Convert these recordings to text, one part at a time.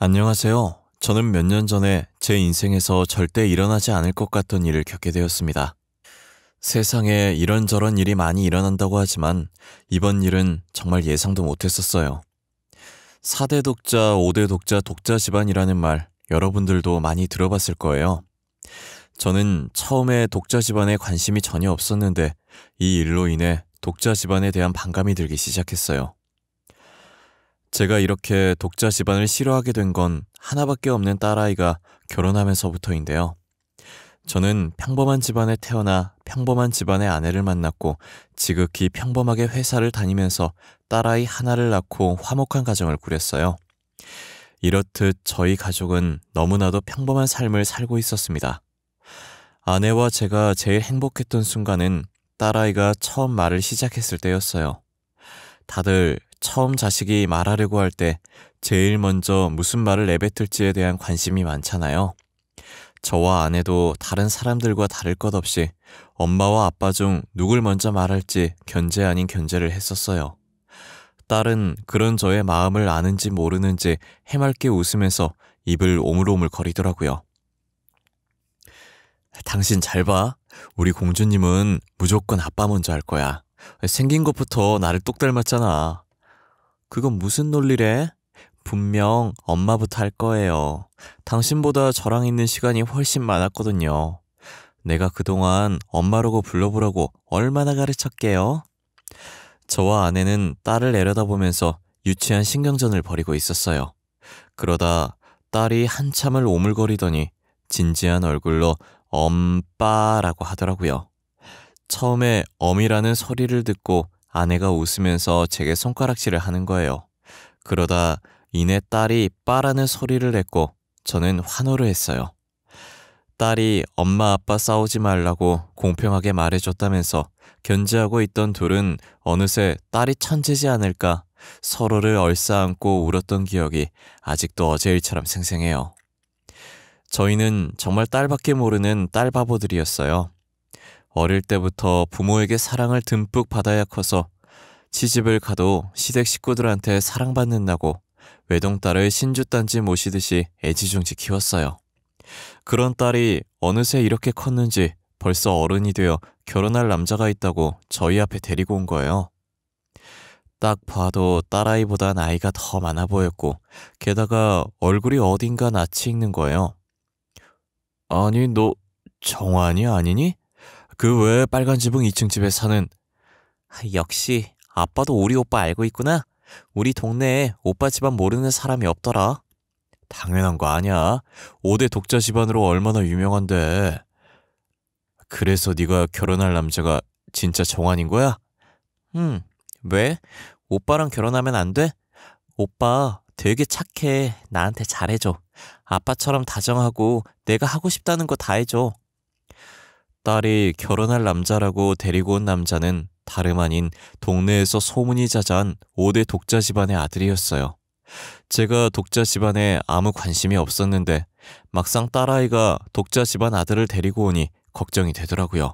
안녕하세요. 저는 몇 년 전에 제 인생에서 절대 일어나지 않을 것 같던 일을 겪게 되었습니다. 세상에 이런저런 일이 많이 일어난다고 하지만 이번 일은 정말 예상도 못했었어요. 4대 독자, 5대 독자, 독자 집안이라는 말 여러분들도 많이 들어봤을 거예요. 저는 처음에 독자 집안에 관심이 전혀 없었는데 이 일로 인해 독자 집안에 대한 반감이 들기 시작했어요. 제가 이렇게 독자 집안을 싫어하게 된 건 하나밖에 없는 딸아이가 결혼하면서부터인데요. 저는 평범한 집안에 태어나 평범한 집안의 아내를 만났고 지극히 평범하게 회사를 다니면서 딸아이 하나를 낳고 화목한 가정을 꾸렸어요. 이렇듯 저희 가족은 너무나도 평범한 삶을 살고 있었습니다. 아내와 제가 제일 행복했던 순간은 딸아이가 처음 말을 시작했을 때였어요. 다들 처음 자식이 말하려고 할 때 제일 먼저 무슨 말을 내뱉을지에 대한 관심이 많잖아요. 저와 아내도 다른 사람들과 다를 것 없이 엄마와 아빠 중 누굴 먼저 말할지 견제 아닌 견제를 했었어요. 딸은 그런 저의 마음을 아는지 모르는지 해맑게 웃으면서 입을 오물오물 거리더라고요. 당신 잘 봐. 우리 공주님은 무조건 아빠 먼저 할 거야. 생긴 것부터 나를 똑 닮았잖아. 그건 무슨 논리래? 분명 엄마부터 할 거예요. 당신보다 저랑 있는 시간이 훨씬 많았거든요. 내가 그동안 엄마라고 불러보라고 얼마나 가르쳤게요? 저와 아내는 딸을 내려다보면서 유치한 신경전을 벌이고 있었어요. 그러다 딸이 한참을 오물거리더니 진지한 얼굴로 엄빠라고 하더라고요. 처음에 엄이라는 소리를 듣고 아내가 웃으면서 제게 손가락질을 하는 거예요. 그러다 이내 딸이 빠라는 소리를 냈고 저는 환호를 했어요. 딸이 엄마 아빠 싸우지 말라고 공평하게 말해줬다면서 견제하고 있던 둘은 어느새 딸이 천재지 않을까 서로를 얼싸안고 울었던 기억이 아직도 어제 일처럼 생생해요. 저희는 정말 딸밖에 모르는 딸바보들이었어요. 어릴 때부터 부모에게 사랑을 듬뿍 받아야 커서 시집을 가도 시댁 식구들한테 사랑받는다고 외동딸을 신주단지 모시듯이 애지중지 키웠어요. 그런 딸이 어느새 이렇게 컸는지 벌써 어른이 되어 결혼할 남자가 있다고 저희 앞에 데리고 온 거예요. 딱 봐도 딸아이보다 나이가 더 많아 보였고 게다가 얼굴이 어딘가 낯이 익는 거예요. 아니 너 정환이 아니니? 그 왜 빨간 지붕 2층 집에 사는. 역시 아빠도 우리 오빠 알고 있구나. 우리 동네에 오빠 집안 모르는 사람이 없더라. 당연한 거 아니야. 5대 독자 집안으로 얼마나 유명한데. 그래서 네가 결혼할 남자가 진짜 정환인 거야? 왜? 오빠랑 결혼하면 안 돼? 오빠 되게 착해. 나한테 잘해줘. 아빠처럼 다정하고 내가 하고 싶다는 거 다 해줘. 딸이 결혼할 남자라고 데리고 온 남자는 다름 아닌 동네에서 소문이 자자한 5대 독자 집안의 아들이었어요. 제가 독자 집안에 아무 관심이 없었는데 막상 딸아이가 독자 집안 아들을 데리고 오니 걱정이 되더라고요.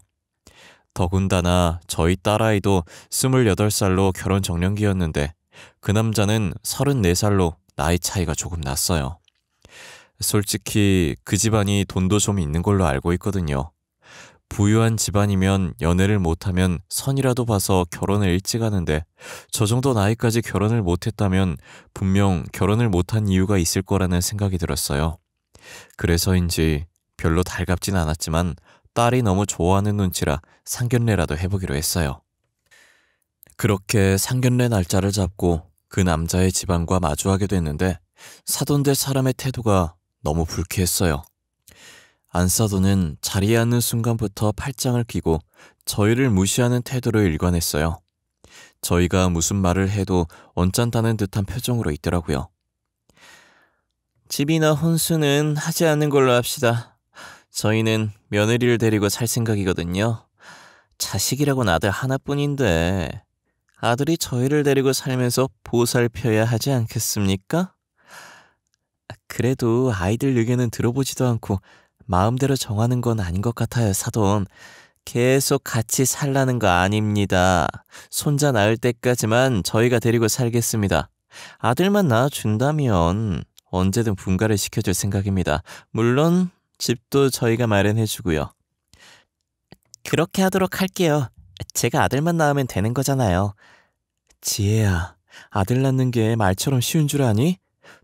더군다나 저희 딸아이도 28살로 결혼 정년기였는데 그 남자는 34살로 나이 차이가 조금 났어요. 솔직히 그 집안이 돈도 좀 있는 걸로 알고 있거든요. 부유한 집안이면 연애를 못하면 선이라도 봐서 결혼을 일찍 하는데 저 정도 나이까지 결혼을 못했다면 분명 결혼을 못한 이유가 있을 거라는 생각이 들었어요. 그래서인지 별로 달갑진 않았지만 딸이 너무 좋아하는 눈치라 상견례라도 해보기로 했어요. 그렇게 상견례 날짜를 잡고 그 남자의 집안과 마주하게 됐는데 사돈될 사람의 태도가 너무 불쾌했어요. 안사돈은 자리에 앉는 순간부터 팔짱을 끼고 저희를 무시하는 태도로 일관했어요. 저희가 무슨 말을 해도 언짢다는 듯한 표정으로 있더라고요. 집이나 혼수는 하지 않는 걸로 합시다. 저희는 며느리를 데리고 살 생각이거든요. 자식이라고는 아들 하나뿐인데 아들이 저희를 데리고 살면서 보살펴야 하지 않겠습니까? 그래도 아이들 의견은 들어보지도 않고 마음대로 정하는 건 아닌 것 같아요, 사돈. 계속 같이 살라는 거 아닙니다. 손자 낳을 때까지만 저희가 데리고 살겠습니다. 아들만 낳아준다면 언제든 분가를 시켜줄 생각입니다. 물론 집도 저희가 마련해주고요. 그렇게 하도록 할게요. 제가 아들만 낳으면 되는 거잖아요. 지혜야, 아들 낳는 게 말처럼 쉬운 줄 아니?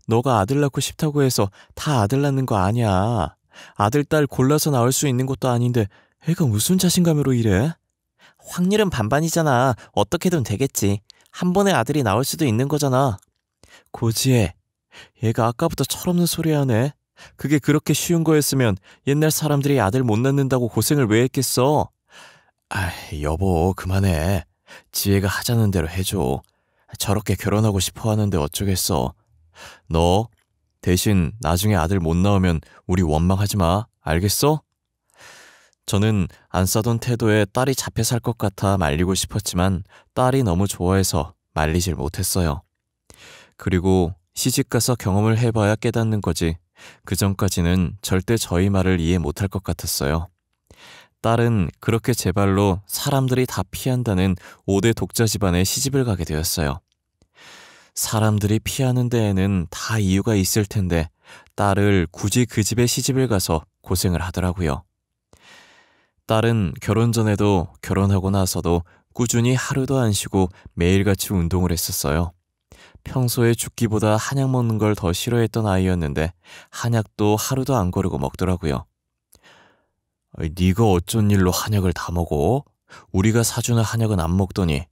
너가 아들 낳고 싶다고 해서 다 아들 낳는 거 아니야. 아들, 딸 골라서 낳을 수 있는 것도 아닌데 애가 무슨 자신감으로 이래? 확률은 반반이잖아. 어떻게든 되겠지. 한 번에 아들이 나올 수도 있는 거잖아. 고지혜, 얘가 아까부터 철없는 소리 하네. 그게 그렇게 쉬운 거였으면 옛날 사람들이 아들 못 낳는다고 고생을 왜 했겠어? 여보, 그만해. 지혜가 하자는 대로 해줘. 저렇게 결혼하고 싶어 하는데 어쩌겠어. 너 대신 나중에 아들 못 낳으면 우리 원망하지 마. 알겠어? 저는 안 싸던 태도에 딸이 잡혀 살 것 같아 말리고 싶었지만 딸이 너무 좋아해서 말리질 못했어요. 그리고 시집가서 경험을 해봐야 깨닫는 거지. 그전까지는 절대 저희 말을 이해 못할 것 같았어요. 딸은 그렇게 제 발로 사람들이 다 피한다는 5대 독자 집안에 시집을 가게 되었어요. 사람들이 피하는 데에는 다 이유가 있을 텐데 딸을 굳이 그 집에 시집을 가서 고생을 하더라고요. 딸은 결혼 전에도 결혼하고 나서도 꾸준히 하루도 안 쉬고 매일같이 운동을 했었어요. 평소에 죽기보다 한약 먹는 걸 더 싫어했던 아이였는데 한약도 하루도 안 거르고 먹더라고요. 네가 어쩐 일로 한약을 다 먹어? 우리가 사주는 한약은 안 먹더니.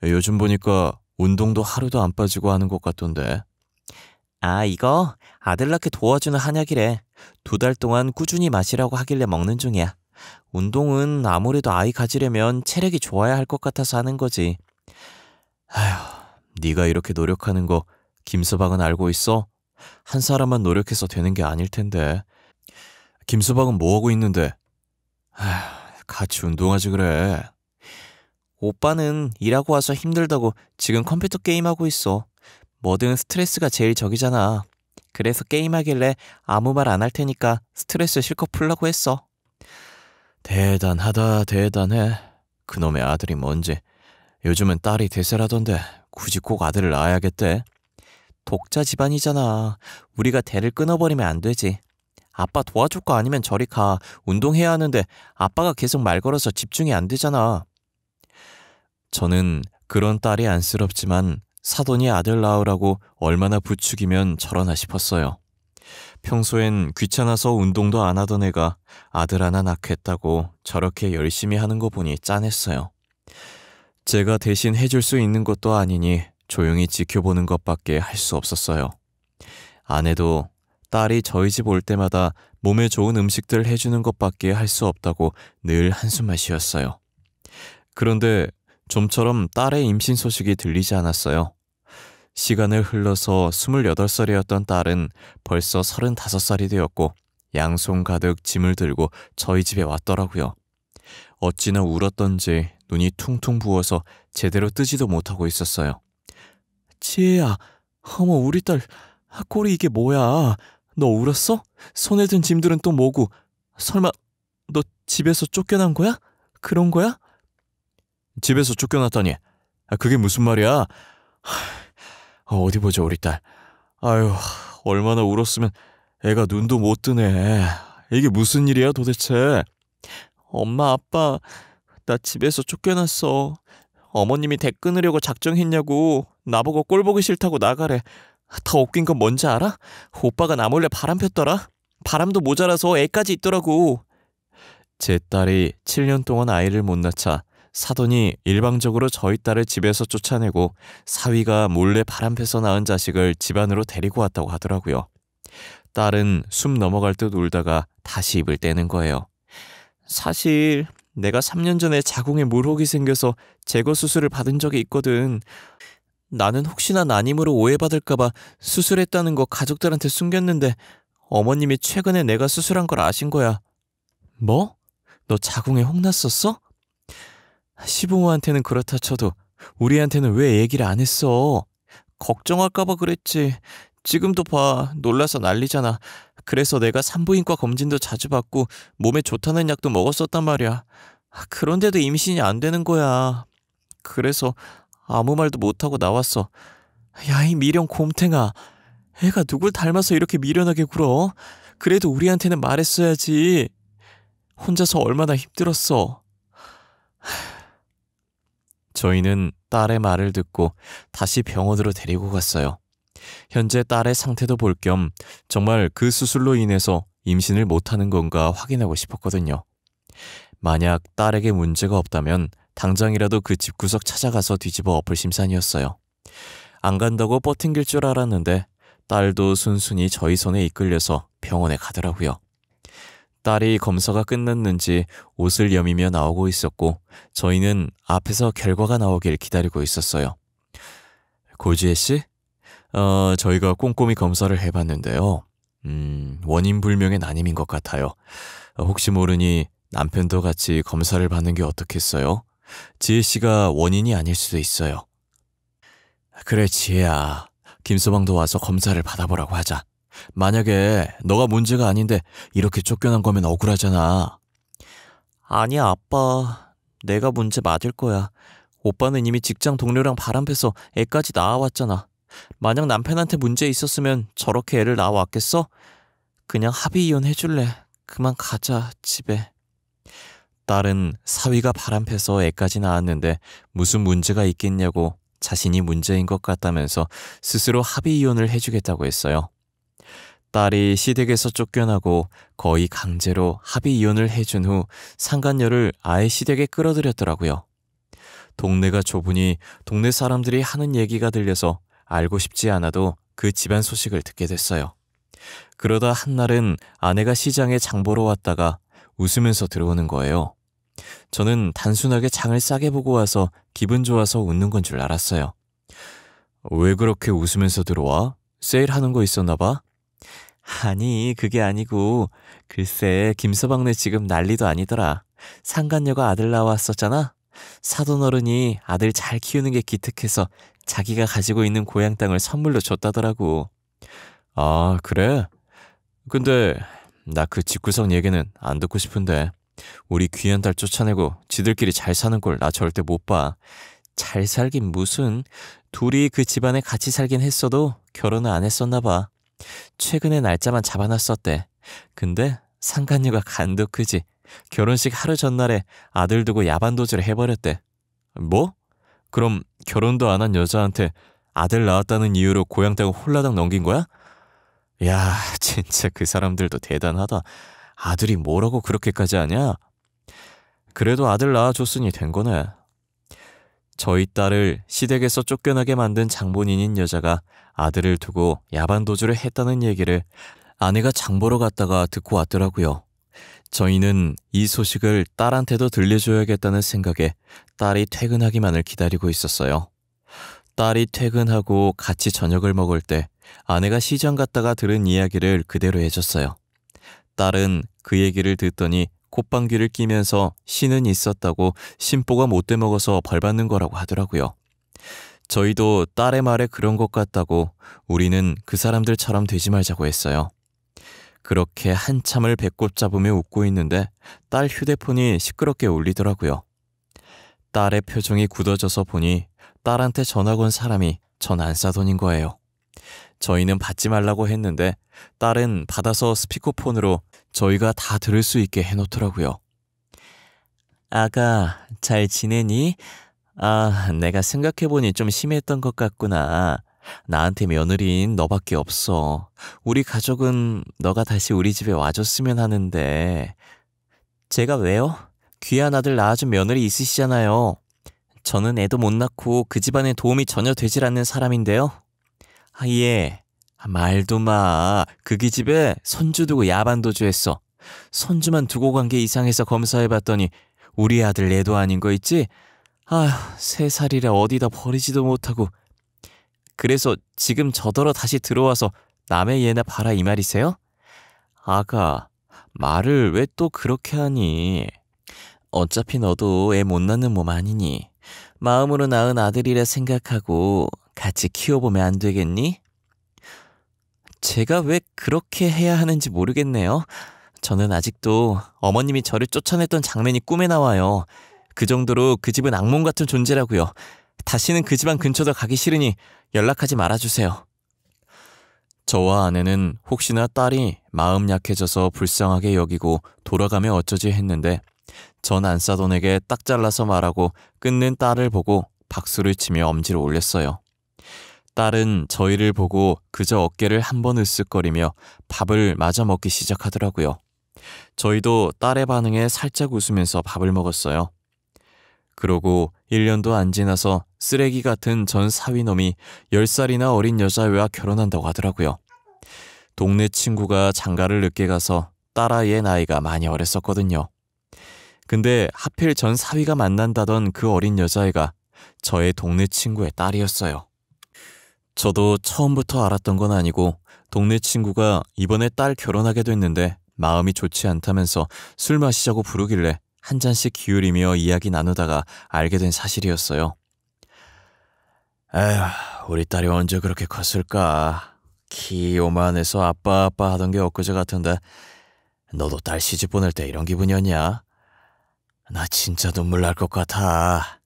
요즘 보니까 운동도 하루도 안 빠지고 하는 것 같던데. 이거 아들 낳게 도와주는 한약이래. 2달 동안 꾸준히 마시라고 하길래 먹는 중이야. 운동은 아무래도 아이 가지려면 체력이 좋아야 할 것 같아서 하는 거지. 네가 이렇게 노력하는 거 김서방은 알고 있어? 한 사람만 노력해서 되는 게 아닐 텐데. 김서방은 뭐하고 있는데? 같이 운동하지 그래. 오빠는 일하고 와서 힘들다고 지금 컴퓨터 게임하고 있어. 뭐든 스트레스가 제일 적이잖아. 그래서 게임하길래 아무 말 안 할 테니까 스트레스 실컷 풀라고 했어. 대단하다, 대단해. 그놈의 아들이 뭔지. 요즘은 딸이 대세라던데 굳이 꼭 아들을 낳아야겠대. 독자 집안이잖아. 우리가 대를 끊어버리면 안 되지. 아빠 도와줄 거 아니면 저리 가. 운동해야 하는데 아빠가 계속 말 걸어서 집중이 안 되잖아. 저는 그런 딸이 안쓰럽지만 사돈이 아들 낳으라고 얼마나 부추기면 저러나 싶었어요. 평소엔 귀찮아서 운동도 안 하던 애가 아들 하나 낳겠다고 저렇게 열심히 하는 거 보니 짠했어요. 제가 대신 해줄 수 있는 것도 아니니 조용히 지켜보는 것밖에 할 수 없었어요. 아내도 딸이 저희 집 올 때마다 몸에 좋은 음식들 해주는 것밖에 할 수 없다고 늘 한숨만 쉬었어요. 그런데 좀처럼 딸의 임신 소식이 들리지 않았어요. 시간을 흘러서 28살이었던 딸은 벌써 35살이 되었고 양손 가득 짐을 들고 저희 집에 왔더라고요. 어찌나 울었던지 눈이 퉁퉁 부어서 제대로 뜨지도 못하고 있었어요. 지혜야, 어머 우리 딸, 꼴이 이게 뭐야? 너 울었어? 손에 든 짐들은 또 뭐고? 설마 너 집에서 쫓겨난 거야? 그런 거야? 집에서 쫓겨났다니? 그게 무슨 말이야? 어디 보자 우리 딸. 아유, 얼마나 울었으면 애가 눈도 못 뜨네. 이게 무슨 일이야 도대체? 엄마, 아빠, 나 집에서 쫓겨났어. 어머님이 대 끊으려고 작정했냐고. 나보고 꼴 보기 싫다고 나가래. 더 웃긴 건 뭔지 알아? 오빠가 나 몰래 바람 폈더라. 바람도 모자라서 애까지 있더라고. 제 딸이 7년 동안 아이를 못 낳자 사돈이 일방적으로 저희 딸을 집에서 쫓아내고 사위가 몰래 바람 펴서 낳은 자식을 집 안으로 데리고 왔다고 하더라고요. 딸은 숨 넘어갈 듯 울다가 다시 입을 떼는 거예요. 사실 내가 3년 전에 자궁에 물혹이 생겨서 제거 수술을 받은 적이 있거든. 나는 혹시나 난임으로 오해받을까봐 수술했다는 거 가족들한테 숨겼는데 어머님이 최근에 내가 수술한 걸 아신 거야. 뭐? 너 자궁에 혹 났었어? 시부모한테는 그렇다 쳐도 우리한테는 왜 얘기를 안 했어? 걱정할까봐 그랬지. 지금도 봐. 놀라서 난리잖아. 그래서 내가 산부인과 검진도 자주 받고 몸에 좋다는 약도 먹었었단 말이야. 그런데도 임신이 안 되는 거야. 그래서 아무 말도 못하고 나왔어. 야, 이 미련 곰탱아. 애가 누굴 닮아서 이렇게 미련하게 굴어? 그래도 우리한테는 말했어야지. 혼자서 얼마나 힘들었어. 저희는 딸의 말을 듣고 다시 병원으로 데리고 갔어요. 현재 딸의 상태도 볼 겸 정말 그 수술로 인해서 임신을 못하는 건가 확인하고 싶었거든요. 만약 딸에게 문제가 없다면 당장이라도 그 집구석 찾아가서 뒤집어 엎을 심산이었어요. 안 간다고 뻗팅길 줄 알았는데 딸도 순순히 저희 손에 이끌려서 병원에 가더라고요. 딸이 검사가 끝났는지 옷을 여미며 나오고 있었고 저희는 앞에서 결과가 나오길 기다리고 있었어요. 고지혜 씨? 저희가 꼼꼼히 검사를 해봤는데요. 원인 불명의 난임인 것 같아요. 혹시 모르니 남편도 같이 검사를 받는 게 어떻겠어요? 지혜 씨가 원인이 아닐 수도 있어요. 그래, 지혜야. 김서방도 와서 검사를 받아보라고 하자. 만약에 너가 문제가 아닌데 이렇게 쫓겨난 거면 억울하잖아. 아니야, 아빠. 내가 문제 맞을 거야. 오빠는 이미 직장 동료랑 바람펴서 애까지 낳아왔잖아. 만약 남편한테 문제 있었으면 저렇게 애를 낳아왔겠어? 그냥 합의 이혼 해줄래. 그만 가자, 집에. 딸은 사위가 바람펴서 애까지 낳았는데 무슨 문제가 있겠냐고 자신이 문제인 것 같다면서 스스로 합의 이혼을 해주겠다고 했어요. 딸이 시댁에서 쫓겨나고 거의 강제로 합의 이혼을 해준 후 상간녀를 아예 시댁에 끌어들였더라고요. 동네가 좁으니 동네 사람들이 하는 얘기가 들려서 알고 싶지 않아도 그 집안 소식을 듣게 됐어요. 그러다 한날은 아내가 시장에 장 보러 왔다가 웃으면서 들어오는 거예요. 저는 단순하게 장을 싸게 보고 와서 기분 좋아서 웃는 건 줄 알았어요. 왜 그렇게 웃으면서 들어와? 세일하는 거 있었나 봐? 아니, 그게 아니고 글쎄 김서방네 지금 난리도 아니더라. 상간녀가 아들 낳아왔었잖아. 사돈어른이 아들 잘 키우는 게 기특해서 자기가 가지고 있는 고향 땅을 선물로 줬다더라고. 아, 그래? 근데 나 그 집구석 얘기는 안 듣고 싶은데. 우리 귀한 딸 쫓아내고 지들끼리 잘 사는 걸 나 절대 못 봐. 잘 살긴 무슨. 둘이 그 집안에 같이 살긴 했어도 결혼을 안 했었나 봐. 최근에 날짜만 잡아놨었대. 근데 상간녀가 간도 크지. 결혼식 하루 전날에 아들 두고 야반도주를 해버렸대. 뭐? 그럼 결혼도 안 한 여자한테 아들 낳았다는 이유로 고향 땅을 홀라당 넘긴 거야? 야, 진짜 그 사람들도 대단하다. 아들이 뭐라고 그렇게까지 하냐? 그래도 아들 낳아줬으니 된 거네. 저희 딸을 시댁에서 쫓겨나게 만든 장본인인 여자가 아들을 두고 야반도주를 했다는 얘기를 아내가 장 보러 갔다가 듣고 왔더라고요. 저희는 이 소식을 딸한테도 들려줘야겠다는 생각에 딸이 퇴근하기만을 기다리고 있었어요. 딸이 퇴근하고 같이 저녁을 먹을 때 아내가 시장 갔다가 들은 이야기를 그대로 해줬어요. 딸은 그 얘기를 듣더니 콧방귀를 뀌면서 신은 있었다고 신보가 못돼 먹어서 벌 받는 거라고 하더라고요. 저희도 딸의 말에 그런 것 같다고 우리는 그 사람들처럼 되지 말자고 했어요. 그렇게 한참을 배꼽 잡으며 웃고 있는데 딸 휴대폰이 시끄럽게 울리더라고요. 딸의 표정이 굳어져서 보니 딸한테 전화 건 사람이 전 안사돈인 거예요. 저희는 받지 말라고 했는데 딸은 받아서 스피커폰으로 저희가 다 들을 수 있게 해놓더라고요. 아가, 잘 지내니? 아, 내가 생각해보니 좀 심했던 것 같구나. 나한테 며느리인 너밖에 없어. 우리 가족은 너가 다시 우리 집에 와줬으면 하는데. 제가 왜요? 귀한 아들 낳아준 며느리 있으시잖아요. 저는 애도 못 낳고 그 집안에 도움이 전혀 되질 않는 사람인데요. 아, 예. 말도 마. 그 기집애 손주 두고 야반도주 했어. 손주만 두고 간 게 이상해서 검사해봤더니 우리 아들 애도 아닌 거 있지? 아휴, 3살이라 어디다 버리지도 못하고. 그래서 지금 저더러 다시 들어와서 남의 얘나 봐라 이 말이세요? 아가, 말을 왜 또 그렇게 하니? 어차피 너도 애 못 낳는 몸 아니니? 마음으로 낳은 아들이라 생각하고 같이 키워보면 안 되겠니? 제가 왜 그렇게 해야 하는지 모르겠네요. 저는 아직도 어머님이 저를 쫓아냈던 장면이 꿈에 나와요. 그 정도로 그 집은 악몽 같은 존재라고요. 다시는 그 집안 근처도 가기 싫으니 연락하지 말아주세요. 저와 아내는 혹시나 딸이 마음 약해져서 불쌍하게 여기고 돌아가면 어쩌지 했는데 전 안사돈에게 딱 잘라서 말하고 끊는 딸을 보고 박수를 치며 엄지를 올렸어요. 딸은 저희를 보고 그저 어깨를 한번 으쓱거리며 밥을 마저 먹기 시작하더라고요. 저희도 딸의 반응에 살짝 웃으면서 밥을 먹었어요. 그러고 1년도 안 지나서 쓰레기 같은 전 사위놈이 10살이나 어린 여자애와 결혼한다고 하더라고요. 동네 친구가 장가를 늦게 가서 딸아이의 나이가 많이 어렸었거든요. 근데 하필 전 사위가 만난다던 그 어린 여자애가 저의 동네 친구의 딸이었어요. 저도 처음부터 알았던 건 아니고 동네 친구가 이번에 딸 결혼하게 됐는데 마음이 좋지 않다면서 술 마시자고 부르길래 한 잔씩 기울이며 이야기 나누다가 알게 된 사실이었어요. 에휴, 우리 딸이 언제 그렇게 컸을까? 키 요만해서 아빠 하던 게 엊그제 같은데 너도 딸 시집 보낼 때 이런 기분이었냐? 나 진짜 눈물 날 것 같아.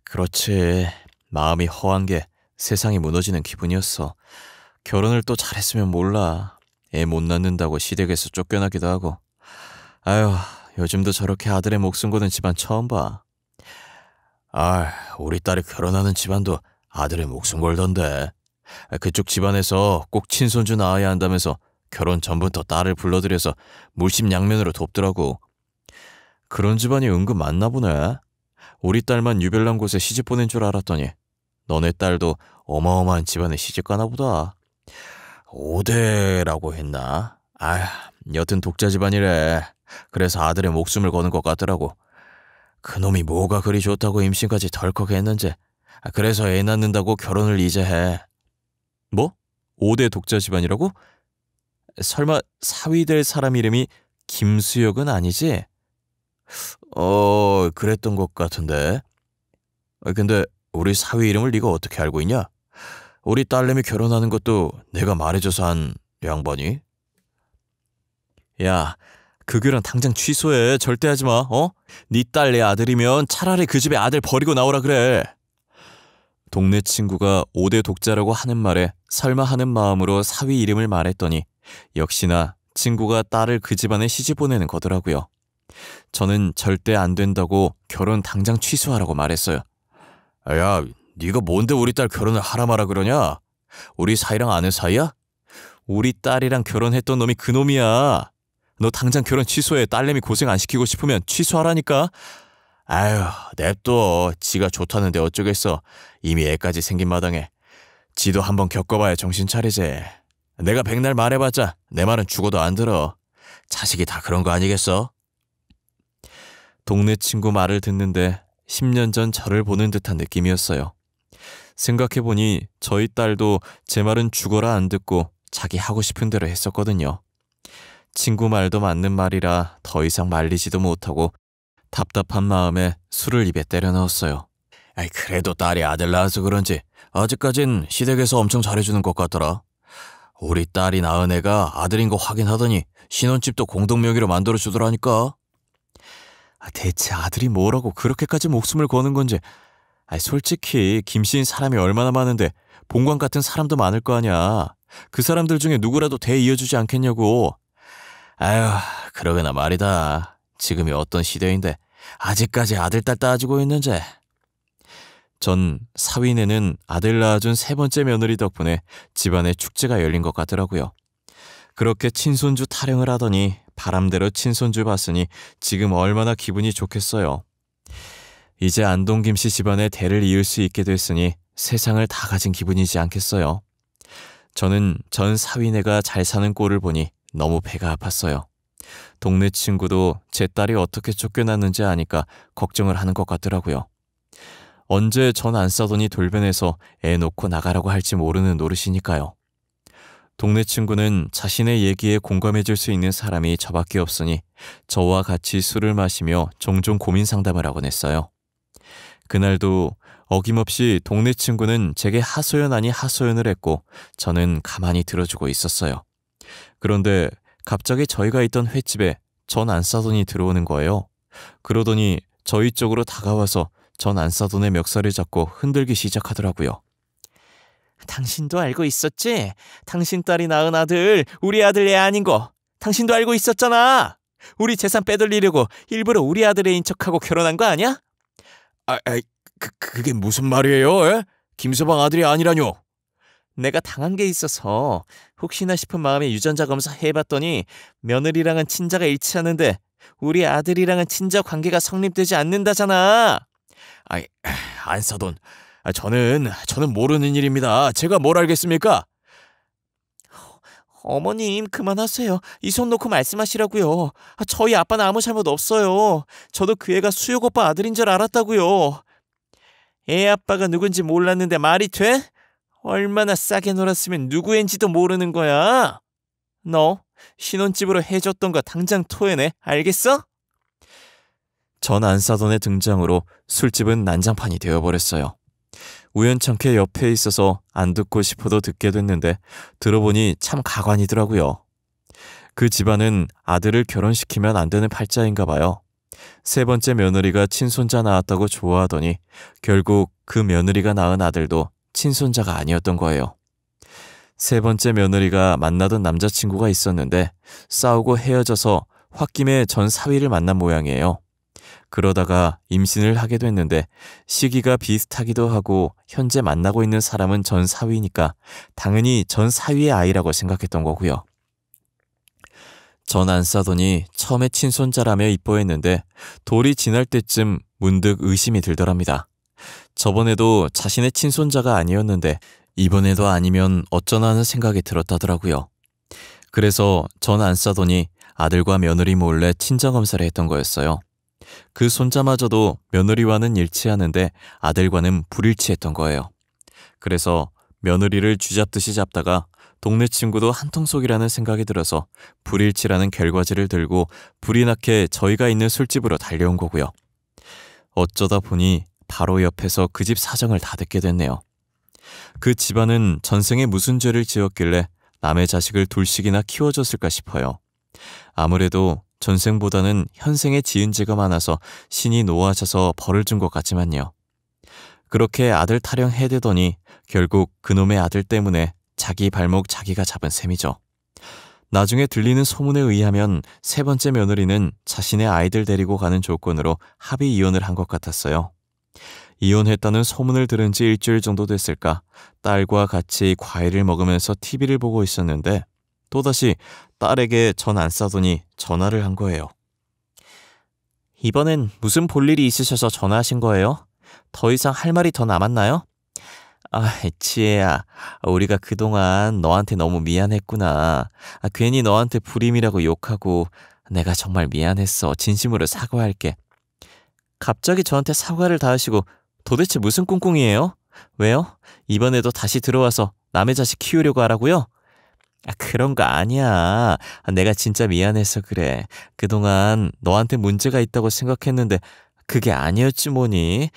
그렇지. 마음이 허한 게 세상이 무너지는 기분이었어. 결혼을 또 잘했으면 몰라. 애 못 낳는다고 시댁에서 쫓겨나기도 하고. 아휴, 요즘도 저렇게 아들의 목숨 거는 집안 처음 봐. 우리 딸이 결혼하는 집안도 아들의 목숨 걸던데. 그쪽 집안에서 꼭 친손주 낳아야 한다면서 결혼 전부터 딸을 불러들여서 물심양면으로 돕더라고. 그런 집안이 은근 많나 보네. 우리 딸만 유별난 곳에 시집 보낸 줄 알았더니 너네 딸도 어마어마한 집안에 시집 가나 보다. 5대라고 했나? 여튼 독자 집안이래. 그래서 아들의 목숨을 거는 것 같더라고. 그놈이 뭐가 그리 좋다고 임신까지 덜컥 했는지. 그래서 애 낳는다고 결혼을 이제 해. 뭐? 5대 독자 집안이라고? 설마 사위 될 사람 이름이 김수혁은 아니지? 그랬던 것 같은데. 근데 우리 사위 이름을 네가 어떻게 알고 있냐? 우리 딸내미 결혼하는 것도 내가 말해줘서 한 양반이? 야, 그 결혼 당장 취소해. 절대 하지 마. 네 딸 내 아들이면 차라리 그 집에 아들 버리고 나오라 그래. 동네 친구가 5대 독자라고 하는 말에 설마 하는 마음으로 사위 이름을 말했더니 역시나 친구가 딸을 그 집안에 시집 보내는 거더라고요. 저는 절대 안 된다고 결혼 당장 취소하라고 말했어요. 야, 네가 뭔데 우리 딸 결혼을 하라 마라 그러냐? 우리 사이랑 아는 사이야? 우리 딸이랑 결혼했던 놈이 그 놈이야. 너 당장 결혼 취소해. 딸내미 고생 안 시키고 싶으면 취소하라니까. 냅둬. 지가 좋다는데 어쩌겠어. 이미 애까지 생긴 마당에. 지도 한번 겪어봐야 정신 차리지. 내가 백날 말해봤자 내 말은 죽어도 안 들어. 자식이 다 그런 거 아니겠어? 동네 친구 말을 듣는데 10년 전 저를 보는 듯한 느낌이었어요. 생각해보니 저희 딸도 제 말은 죽어라 안 듣고 자기 하고 싶은 대로 했었거든요. 친구 말도 맞는 말이라 더 이상 말리지도 못하고 답답한 마음에 술을 입에 때려 넣었어요. 그래도 딸이 아들 낳아서 그런지 아직까진 시댁에서 엄청 잘해주는 것 같더라. 우리 딸이 낳은 애가 아들인 거 확인하더니 신혼집도 공동명의로 만들어주더라니까. 대체 아들이 뭐라고 그렇게까지 목숨을 거는 건지. 솔직히 김씨인 사람이 얼마나 많은데 본관 같은 사람도 많을 거 아니야. 그 사람들 중에 누구라도 대 이어주지 않겠냐고. 그러게나 말이다. 지금이 어떤 시대인데 아직까지 아들 딸 따지고 있는지. 전 사위네는 아들 낳아준 3번째 며느리 덕분에 집안에 축제가 열린 것 같더라고요. 그렇게 친손주 타령을 하더니 바람대로 친손주 봤으니 지금 얼마나 기분이 좋겠어요. 이제 안동 김씨 집안의 대를 이을 수 있게 됐으니 세상을 다 가진 기분이지 않겠어요. 저는 전 사위네가 잘 사는 꼴을 보니 너무 배가 아팠어요. 동네 친구도 제 딸이 어떻게 쫓겨났는지 아니까 걱정을 하는 것 같더라고요. 언제 전 안 싸더니 돌변해서 애 놓고 나가라고 할지 모르는 노릇이니까요. 동네 친구는 자신의 얘기에 공감해줄 수 있는 사람이 저밖에 없으니 저와 같이 술을 마시며 종종 고민 상담을 하곤 했어요. 그날도 어김없이 동네 친구는 제게 하소연 아니 하소연을 했고 저는 가만히 들어주고 있었어요. 그런데 갑자기 저희가 있던 횟집에 전 안싸돈이 들어오는 거예요. 그러더니 저희 쪽으로 다가와서 전 안싸돈의 멱살을 잡고 흔들기 시작하더라고요. 당신도 알고 있었지? 당신 딸이 낳은 아들, 우리 아들 애 아닌 거 당신도 알고 있었잖아. 우리 재산 빼돌리려고 일부러 우리 아들 애인 척하고 결혼한 거 아니야? 그게 무슨 말이에요? 에? 김서방 아들이 아니라뇨. 내가 당한 게 있어서 혹시나 싶은 마음에 유전자 검사 해봤더니 며느리랑은 친자가 일치하는데 우리 아들이랑은 친자 관계가 성립되지 않는다잖아. 안사돈, 저는 모르는 일입니다. 제가 뭘 알겠습니까? 어머님 그만하세요. 이 손 놓고 말씀하시라고요. 저희 아빠는 아무 잘못 없어요. 저도 그 애가 수혁 오빠 아들인 줄 알았다고요. 애 아빠가 누군지 몰랐는데 말이 돼? 얼마나 싸게 놀았으면 누구 앤지도 모르는 거야. 너 신혼집으로 해줬던 거 당장 토해내. 알겠어? 전 안사돈의 등장으로 술집은 난장판이 되어버렸어요. 우연찮게 옆에 있어서 안 듣고 싶어도 듣게 됐는데 들어보니 참 가관이더라고요. 그 집안은 아들을 결혼시키면 안 되는 팔자인가 봐요. 세 번째 며느리가 친손자 낳았다고 좋아하더니 결국 그 며느리가 낳은 아들도 친손자가 아니었던 거예요. 세 번째 며느리가 만나던 남자친구가 있었는데 싸우고 헤어져서 홧김에 전 사위를 만난 모양이에요. 그러다가 임신을 하게 됐는데 시기가 비슷하기도 하고 현재 만나고 있는 사람은 전 사위니까 당연히 전 사위의 아이라고 생각했던 거고요. 전 안 싸더니 처음에 친손자라며 이뻐했는데 돌이 지날 때쯤 문득 의심이 들더랍니다. 저번에도 자신의 친손자가 아니었는데 이번에도 아니면 어쩌나 하는 생각이 들었다더라고요. 그래서 전 안 싸더니 아들과 며느리 몰래 친정검사를 했던 거였어요. 그 손자마저도 며느리와는 일치하는데 아들과는 불일치했던 거예요. 그래서 며느리를 쥐잡듯이 잡다가 동네 친구도 한통속이라는 생각이 들어서 불일치라는 결과지를 들고 불이 나게 저희가 있는 술집으로 달려온 거고요. 어쩌다 보니 바로 옆에서 그 집 사정을 다 듣게 됐네요. 그 집안은 전생에 무슨 죄를 지었길래 남의 자식을 둘씩이나 키워줬을까 싶어요. 아무래도 전생보다는 현생에 지은 죄가 많아서 신이 노하셔서 벌을 준 것 같지만요. 그렇게 아들 타령 해대더니 결국 그놈의 아들 때문에 자기 발목 자기가 잡은 셈이죠. 나중에 들리는 소문에 의하면 세 번째 며느리는 자신의 아이들 데리고 가는 조건으로 합의 이혼을 한 것 같았어요. 이혼했다는 소문을 들은 지 일주일 정도 됐을까 딸과 같이 과일을 먹으면서 TV를 보고 있었는데 또다시 딸에게 전 안 싸더니 전화를 한 거예요. 이번엔 무슨 볼일이 있으셔서 전화하신 거예요? 더 이상 할 말이 더 남았나요? 지혜야, 우리가 그동안 너한테 너무 미안했구나. 괜히 너한테 불임이라고 욕하고 내가 정말 미안했어. 진심으로 사과할게. 갑자기 저한테 사과를 다 하시고 도대체 무슨 꿍꿍이에요? 왜요? 이번에도 다시 들어와서 남의 자식 키우려고 하라고요? 그런 거 아니야. 내가 진짜 미안해서 그래. 그동안 너한테 문제가 있다고 생각했는데 그게 아니었지 뭐니.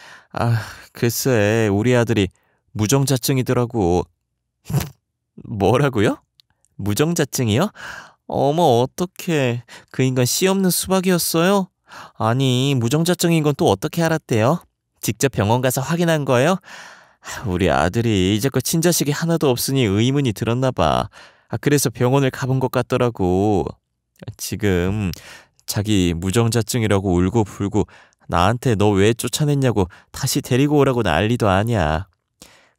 글쎄 우리 아들이 무정자증이더라고. 뭐라고요? 무정자증이요? 어머 어떡해. 그 인간 씨 없는 수박이었어요? 아니 무정자증인 건 또 어떻게 알았대요? 직접 병원 가서 확인한 거예요? 우리 아들이 이제껏 친자식이 하나도 없으니 의문이 들었나 봐. 그래서 병원을 가본 것 같더라고. 지금 자기 무정자증이라고 울고 불고 나한테 너 왜 쫓아냈냐고 다시 데리고 오라고 난리도 아니야.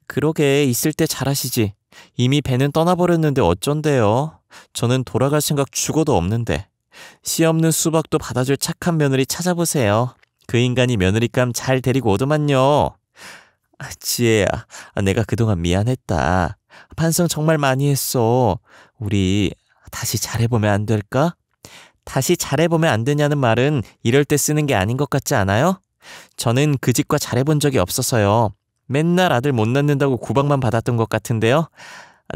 그러게 있을 때 잘하시지. 이미 배는 떠나버렸는데 어쩐대요. 저는 돌아갈 생각 죽어도 없는데. 씨 없는 수박도 받아줄 착한 며느리 찾아보세요. 그 인간이 며느리감 잘 데리고 오더만요. 지혜야, 내가 그동안 미안했다. 반성 정말 많이 했어. 우리 다시 잘해보면 안 될까? 다시 잘해보면 안 되냐는 말은 이럴 때 쓰는 게 아닌 것 같지 않아요? 저는 그 집과 잘해본 적이 없어서요. 맨날 아들 못 낳는다고 구박만 받았던 것 같은데요.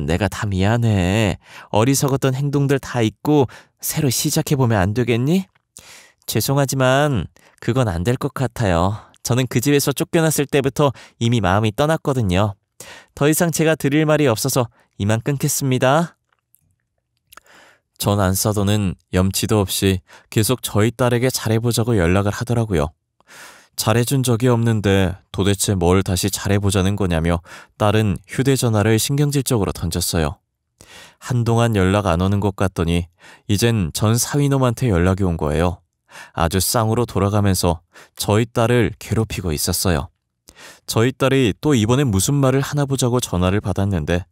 내가 다 미안해. 어리석었던 행동들 다 잊고 새로 시작해보면 안 되겠니? 죄송하지만 그건 안 될 것 같아요. 저는 그 집에서 쫓겨났을 때부터 이미 마음이 떠났거든요. 더 이상 제가 드릴 말이 없어서 이만 끊겠습니다. 전 안사도는 염치도 없이 계속 저희 딸에게 잘해보자고 연락을 하더라고요. 잘해준 적이 없는데 도대체 뭘 다시 잘해보자는 거냐며 딸은 휴대전화를 신경질적으로 던졌어요. 한동안 연락 안 오는 것 같더니 이젠 전 사위놈한테 연락이 온 거예요. 아주 쌍으로 돌아가면서 저희 딸을 괴롭히고 있었어요. 저희 딸이 또 이번엔 무슨 말을 하나 보자고 전화를 받았는데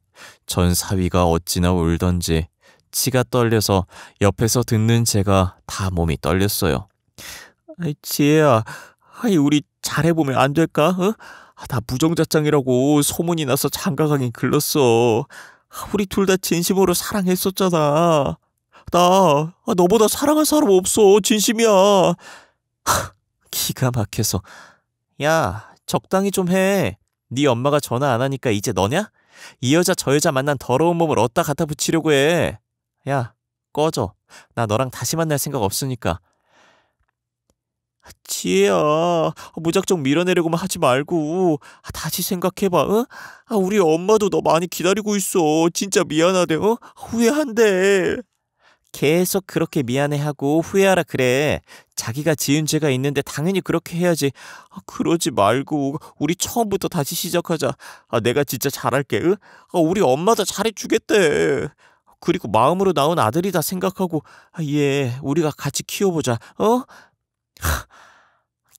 전 사위가 어찌나 울던지 치가 떨려서 옆에서 듣는 제가 다 몸이 떨렸어요. 지혜야, 우리 잘해보면 안 될까? 어? 나 무정자짱이라고 소문이 나서 장가가긴 글렀어. 우리 둘 다 진심으로 사랑했었잖아. 나 너보다 사랑할 사람 없어. 진심이야. 기가 막혀서. 야, 적당히 좀 해. 네 엄마가 전화 안 하니까 이제 너냐? 이 여자 저 여자 만난 더러운 몸을 어디다 갖다 붙이려고 해. 야, 꺼져. 나 너랑 다시 만날 생각 없으니까. 지혜야, 무작정 밀어내려고만 하지 말고 다시 생각해봐. 어? 우리 엄마도 너 많이 기다리고 있어. 진짜 미안하대. 어? 후회한대. 계속 그렇게 미안해하고 후회하라 그래. 자기가 지은 죄가 있는데 당연히 그렇게 해야지. 그러지 말고 우리 처음부터 다시 시작하자. 내가 진짜 잘할게. 응? 우리 엄마도 잘해주겠대. 그리고 마음으로 낳은 아들이다 생각하고 얘 우리가 같이 키워보자. 어?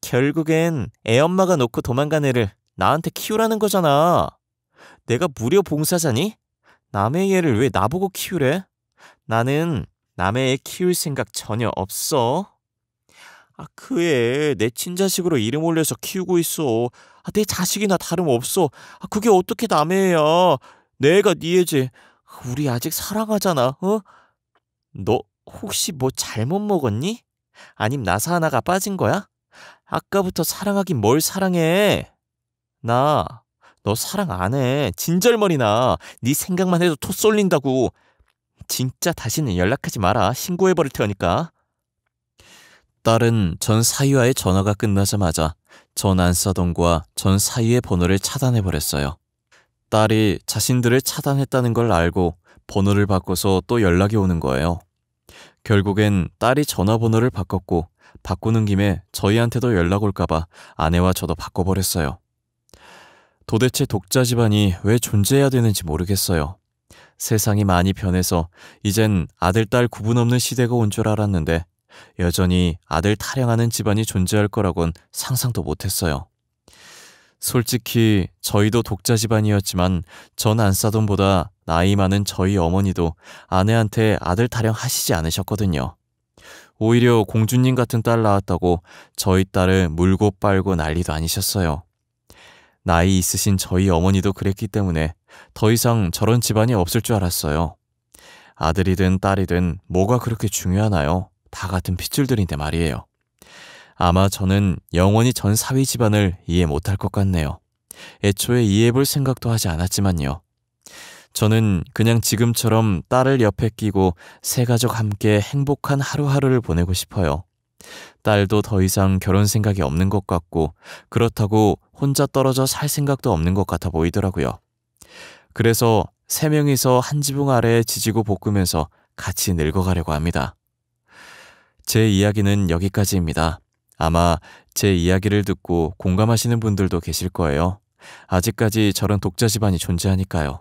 결국엔 애엄마가 놓고 도망간 애를 나한테 키우라는 거잖아. 내가 무료 봉사자니? 남의 애를 왜 나보고 키우래? 나는 남의 애 키울 생각 전혀 없어. 그 애 내 친자식으로 이름 올려서 키우고 있어. 내 자식이나 다름없어. 그게 어떻게 남의 애야. 내 애가 네 애지. 우리 아직 사랑하잖아. 어? 너 혹시 뭐 잘못 먹었니? 아님 나사 하나가 빠진 거야? 아까부터 사랑하긴 뭘 사랑해. 나 너 사랑 안 해. 진절머리 나. 네 생각만 해도 토 쏠린다고. 진짜 다시는 연락하지 마라. 신고해버릴 테니까. 딸은 전 사위와의 전화가 끝나자마자 전 안사돈과 전 사위의 번호를 차단해버렸어요. 딸이 자신들을 차단했다는 걸 알고 번호를 바꿔서 또 연락이 오는 거예요. 결국엔 딸이 전화번호를 바꿨고 바꾸는 김에 저희한테도 연락 올까봐 아내와 저도 바꿔버렸어요. 도대체 독자 집안이 왜 존재해야 되는지 모르겠어요. 세상이 많이 변해서 이젠 아들, 딸 구분 없는 시대가 온 줄 알았는데 여전히 아들 타령하는 집안이 존재할 거라곤 상상도 못했어요. 솔직히 저희도 독자 집안이었지만 전 안사돈보다 나이 많은 저희 어머니도 아내한테 아들 타령하시지 않으셨거든요. 오히려 공주님 같은 딸 낳았다고 저희 딸을 물고 빨고 난리도 아니셨어요. 나이 있으신 저희 어머니도 그랬기 때문에 더 이상 저런 집안이 없을 줄 알았어요. 아들이든 딸이든 뭐가 그렇게 중요하나요? 다 같은 핏줄들인데 말이에요. 아마 저는 영원히 전 사위 집안을 이해 못할 것 같네요. 애초에 이해해볼 생각도 하지 않았지만요. 저는 그냥 지금처럼 딸을 옆에 끼고 세 가족 함께 행복한 하루하루를 보내고 싶어요. 딸도 더 이상 결혼 생각이 없는 것 같고 그렇다고 혼자 떨어져 살 생각도 없는 것 같아 보이더라고요. 그래서 세 명이서 한 지붕 아래에 지지고 볶으면서 같이 늙어가려고 합니다. 제 이야기는 여기까지입니다. 아마 제 이야기를 듣고 공감하시는 분들도 계실 거예요. 아직까지 저런 독자 집안이 존재하니까요.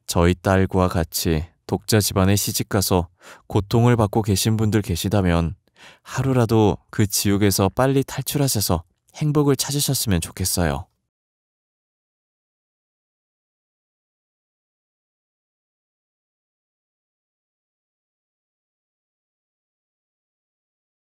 저희 딸과 같이 독자 집안에 시집가서 고통을 받고 계신 분들 계시다면 하루라도 그 지옥에서 빨리 탈출하셔서 행복을 찾으셨으면 좋겠어요.